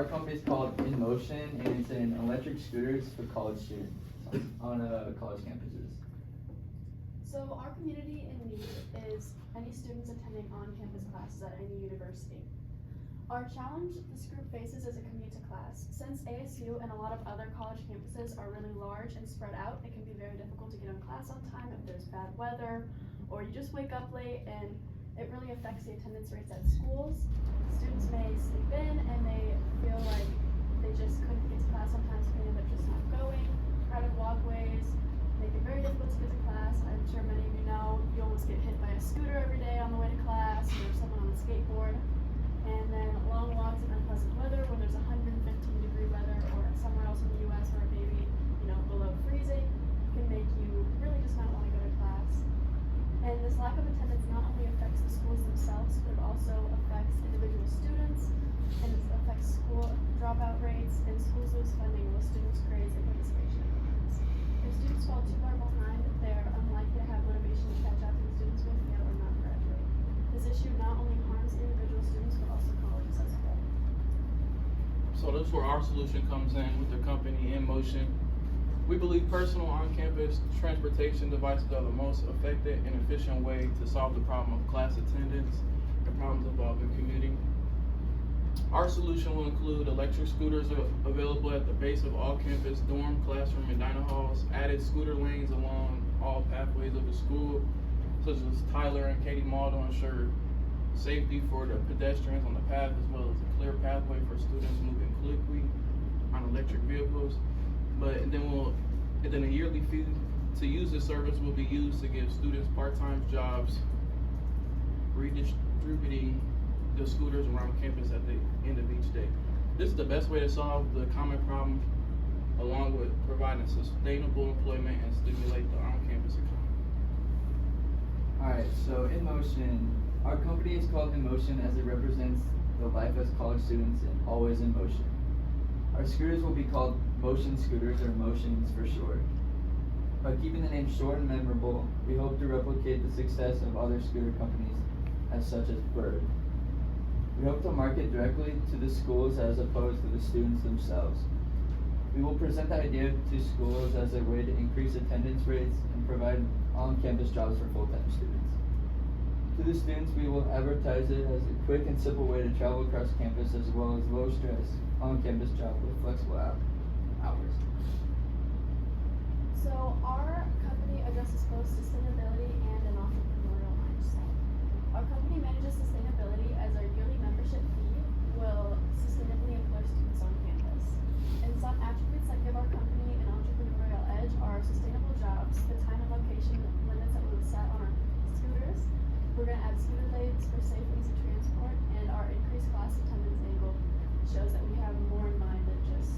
Our company is called InMotion, and it's in electric scooters for college students on college campuses. So our community in need is any students attending on-campus classes at any university. Our challenge this group faces is a commute to class. Since ASU and a lot of other college campuses are really large and spread out, it can be very difficult to get on class on time if there's bad weather, or you just wake up late, and it really affects the attendance rates at schools. Students may sleep in and they feel like they just couldn't get to class, sometimes they end up just not going. Crowded walkways make it very difficult to get to class. I'm sure many of you know you almost get hit by a scooter every day on the way to class, or someone on a skateboard. And then long walks in unpleasant weather when there's 115-degree weather, or somewhere else in the US where it may be, below freezing, can make you really just not want to go to class. And this lack of attendance not only affects the schools themselves, but it also affects individual students, and it affects school dropout rates, and schools lose funding while students' grades and participation increase. If students fall too far behind, they're unlikely to have motivation to catch up, and students may fail or not graduate. This issue not only harms individual students, but also colleges as a whole. So that's where our solution comes in with the company InMotion. We believe personal on-campus transportation devices are the most effective and efficient way to solve the problem of class attendance and problems involving commuting. Our solution will include electric scooters available at the base of all campus dorm, classroom, and dining halls, added scooter lanes along all pathways of the school, such as Tyler and Katie Mall, to ensure safety for the pedestrians on the path, as well as a clear pathway for students moving quickly on electric vehicles. And then a yearly fee to use this service will be used to give students part-time jobs, redistributing the scooters around campus at the end of each day. This is the best way to solve the common problem, along with providing sustainable employment and stimulate the on-campus economy. Alright, so InMotion, our company is called InMotion as it represents the life as college students and always in motion. Our scooters will be called Motion Scooters, or Motions for short. By keeping the name short and memorable, we hope to replicate the success of other scooter companies such as Bird. We hope to market directly to the schools as opposed to the students themselves. We will present the idea to schools as a way to increase attendance rates and provide on-campus jobs for full-time students. To the students, we will advertise it as a quick and simple way to travel across campus, as well as low-stress on-campus job with flexible hours. So our company addresses both sustainability and an entrepreneurial mindset. Our company manages sustainability as our yearly membership fee will sustainably employ students on campus. And some attributes that give our company an entrepreneurial edge are sustainable jobs, the time and location limits that we will set on our scooters. We're going to add scooter lanes for safe and easy transport, and our increased class attendance angle shows that we have more in mind than just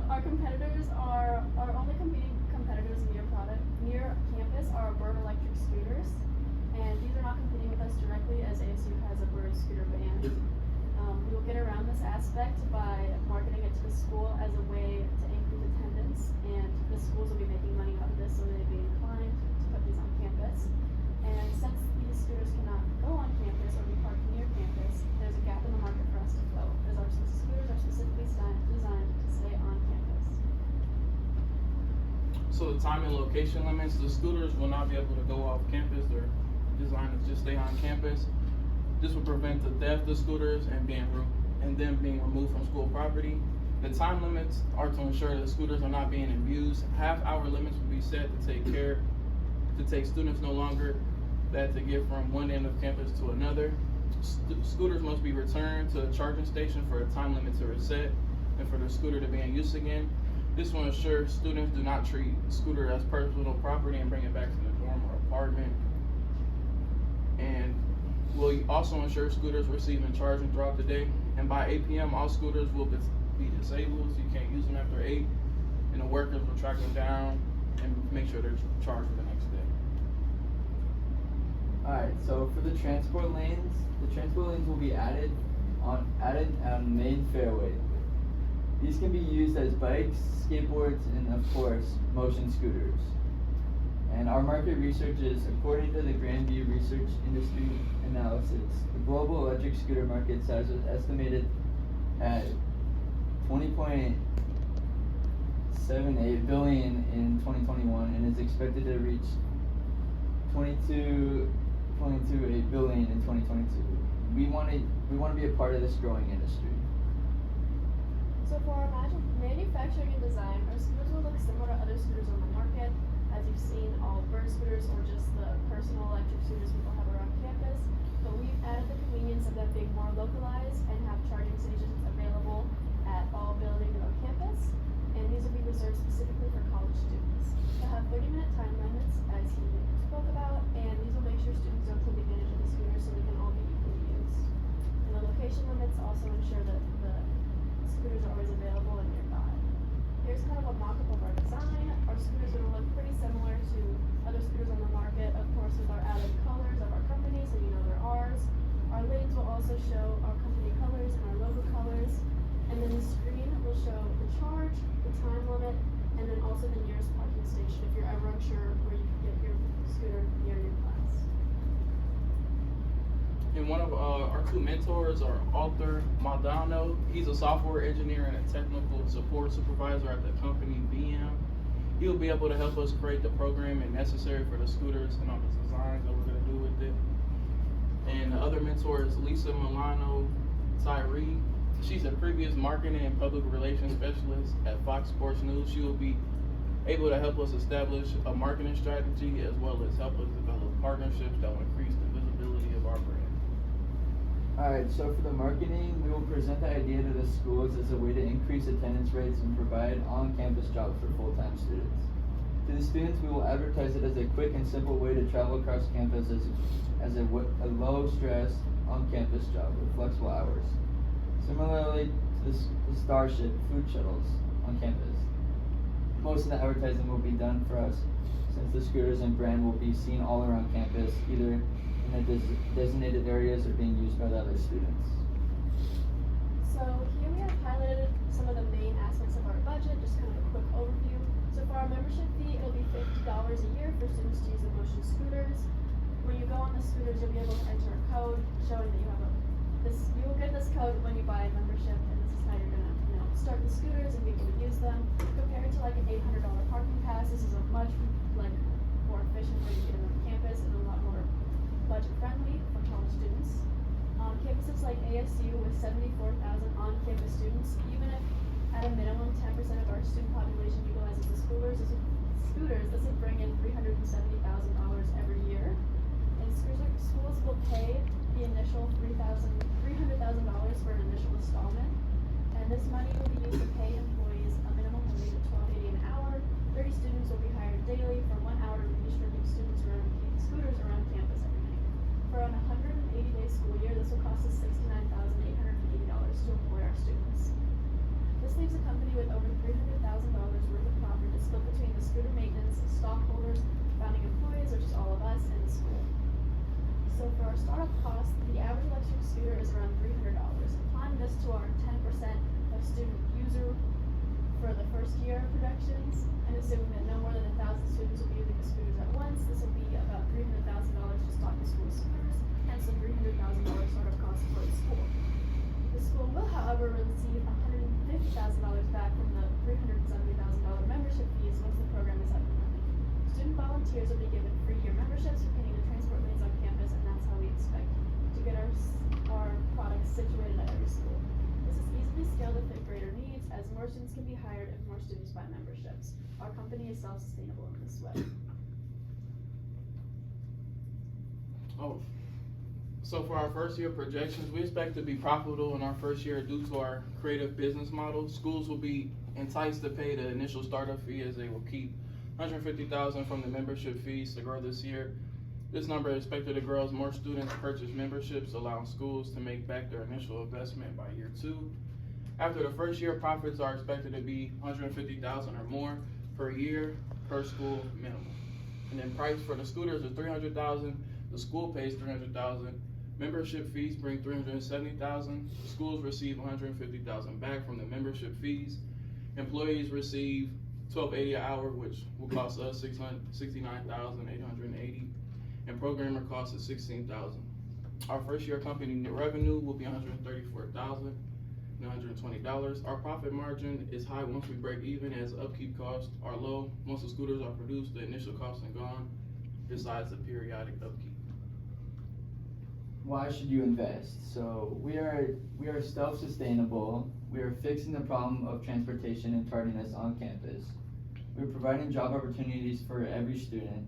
our competitors are our only competing competitors near campus are Bird electric scooters, and these are not competing with us directly as ASU has a Bird scooter ban. We will get around this aspect by marketing it to the school as a way to increase attendance, and the schools will be making money off of this, so they'd be inclined to put these on campus. And since these scooters cannot go on campus or be parked near campus, there's a gap in the market for us to fill, as our scooters are specifically designed to stay on campus. So the time and location limits, the scooters will not be able to go off campus. They're designed to just stay on campus. This will prevent the theft of scooters and them being removed from school property. The time limits are to ensure that scooters are not being abused. Half-hour limits will be set to take students no longer that to get from one end of campus to another. Scooters must be returned to a charging station for a time limit to reset and for the scooter to be in use again. This will ensure students do not treat scooter as personal property and bring it back to the dorm or apartment. And will also ensure scooters receiving charging throughout the day. And by 8 p.m., all scooters will be disabled, so you can't use them after 8. And the workers will track them down and make sure they're charged for the next day. Alright, so for the transport lanes will be added on main fairway. These can be used as bikes, skateboards, and of course, motion scooters. And our market research is, according to the Grandview Research Industry Analysis, the global electric scooter market size was estimated at 20.78 billion in 2021 and is expected to reach 22.28 billion in 2022. We want to be a part of this growing industry. So for our manufacturing and design, our scooters will look similar to other scooters on the market, as you've seen all bird scooters or just the personal electric scooters people have around campus. But we've added the convenience of them being more localized and have charging stations available at all buildings on campus. And these will be reserved specifically for college students. They'll have 30-minute time limits, as he spoke about, and these will make sure students don't take advantage of the scooter so they can all be equally used. And the location limits also ensure that the scooters are always available and nearby. Here's kind of a mock-up of our design. Our scooters are going to look pretty similar to other scooters on the market, of course with our added colors of our company, so you know they're ours. Our lanes will also show our company colors and our logo colors. And then the screen will show the charge, the time limit, and then also the nearest parking station if you're ever unsure where you can get your scooter near your class. And one of our two mentors are Arthur Maldonado. He's a software engineer and a technical support supervisor at the company VM. He'll be able to help us create the programming necessary for the scooters and all the designs that we're going to do with it. And the other mentor is Lisa Milano Tyree. She's a previous marketing and public relations specialist at Fox Sports News. She will be able to help us establish a marketing strategy as well as help us develop partnerships that will increase the visibility of our brand. Alright, so for the marketing, we will present the idea to the schools as a way to increase attendance rates and provide on-campus jobs for full-time students. To the students, we will advertise it as a quick and simple way to travel across campus as a low-stress, on-campus job with flexible hours. Similarly to the Starship food shuttles on campus. Most of the advertising will be done for us since the scooters and brand will be seen all around campus, either in the designated areas or being used by the other students. So here we have highlighted some of the main aspects of our budget, just kind of a quick overview. So for our membership fee, it'll be $50 a year for students to use the Motion scooters. When you go on the scooters, you'll be able to enter a code showing that you have you will get this code when you buy a membership, and this is how you're gonna, start the scooters and be able to use them. Compared to like an $800 parking pass, this is a much more efficient way to get on campus and a lot more budget friendly for college students. Campuses like ASU with 74,000 on-campus students, even if at a minimum 10% of our student population utilizes the scooters, this would bring in $370,000 every year. And schools will pay the initial $300,000 for an initial installment, and this money will be used to pay employees a minimum wage of $12.80 an hour. 30 students will be hired daily for 1 hour to redistribute scooters around campus every night. For an 180-day school year, this will cost us $69,880 to employ our students. This leaves a company with over $300,000 worth of profit to split between the scooter maintenance, stockholders, founding employees, which is all of us, and the school. So for our startup cost, the average electric scooter is around $300. Applying this to our 10% of student user for the first year projections, and assuming that no more than 1,000 students will be using the scooters at once, this will be about $300,000 to stock the school's scooters, hence the $300,000 startup cost for the school. The school will, however, receive $150,000 back from the $370,000 membership fees once the program is up and running. Student volunteers will be given free year memberships for painting the transport lanes on campus, and that's how we expect to get our products situated at every school. This is easily scaled to fit greater needs, as more students can be hired if more students buy memberships. Our company is self-sustainable in this way. So for our first year projections, we expect to be profitable in our first year due to our creative business model. Schools will be enticed to pay the initial startup fee, as they will keep $150,000 from the membership fees to grow this year. This number is expected to grow as more students purchase memberships, allowing schools to make back their initial investment by year 2. After the first year, profits are expected to be $150,000 or more per year per school minimum. And then price for the scooters is $300,000. The school pays $300,000. Membership fees bring $370,000. Schools receive $150,000 back from the membership fees. Employees receive $12.80 an hour, which will cost us $69,880, and programmer cost is $16,000. Our first year company net revenue will be $134,920. Our profit margin is high once we break even, as upkeep costs are low. Once the scooters are produced, the initial costs are gone, besides the periodic upkeep. Why should you invest? So we are self-sustainable. We are fixing the problem of transportation and tardiness on campus. We are providing job opportunities for every student.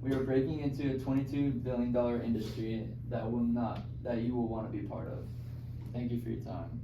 We are breaking into a $22 billion industry that you will want to be part of. Thank you for your time.